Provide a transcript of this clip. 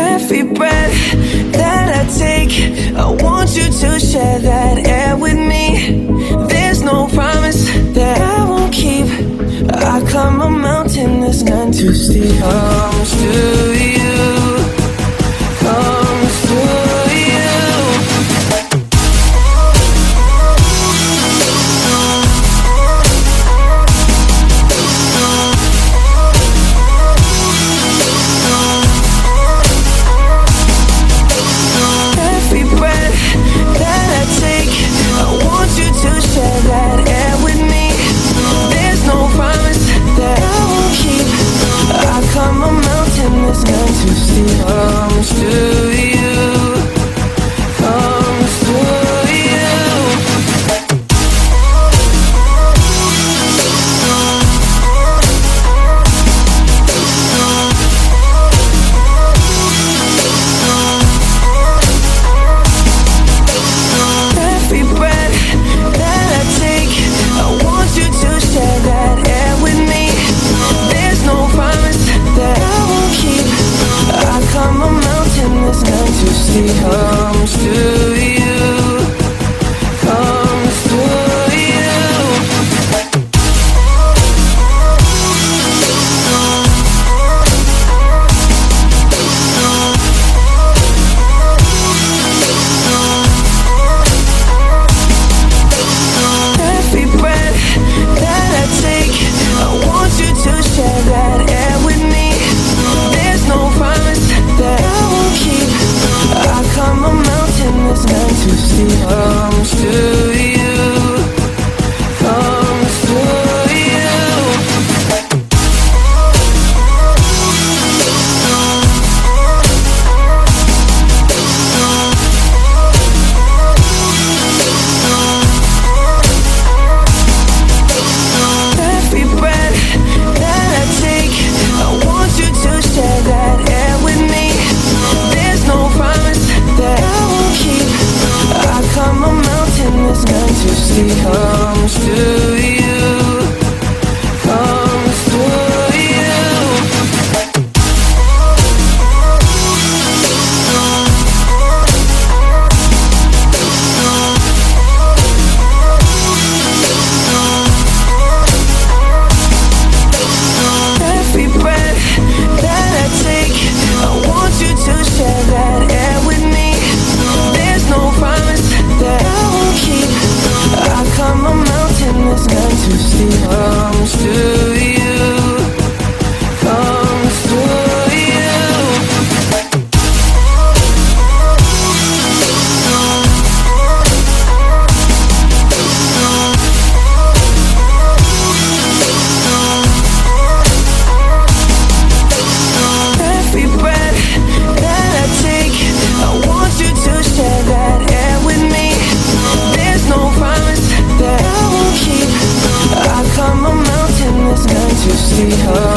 Every breath that I take, I want you to share that air with me. There's no promise that I won't keep. I climb a mountain that's none too steep. Comes to you, comes to you. Every breath that I take, I want you to share that air with me. There's no promise that I won't keep. I climb a mountain that's none too steep. Comes to you, comes to you. Every breath that I take, I want you to share that air with me. There's no promise that I won't keep. I climb a mountain that's none too steep. Comes to you, comes to you. Every breath that I take, I want you to share that air with me. There's no promise that I won't keep. I climb a mountain that's none too steep. Comes to you, comes to you. Every breath that I take, I want you to share that air with me. There's no promise that I won't keep. I climb a mountain that's none too steep. Comes to you, comes to you. Every breath that I take, I want you to share that air with me. There's no promise that I won't keep. I climb a mountain that's none too steep. Comes to you, comes to you. Every breath that I take, I want you to share that air with me. There's no promise that I won't keep. I climb a mountain that's none too steep.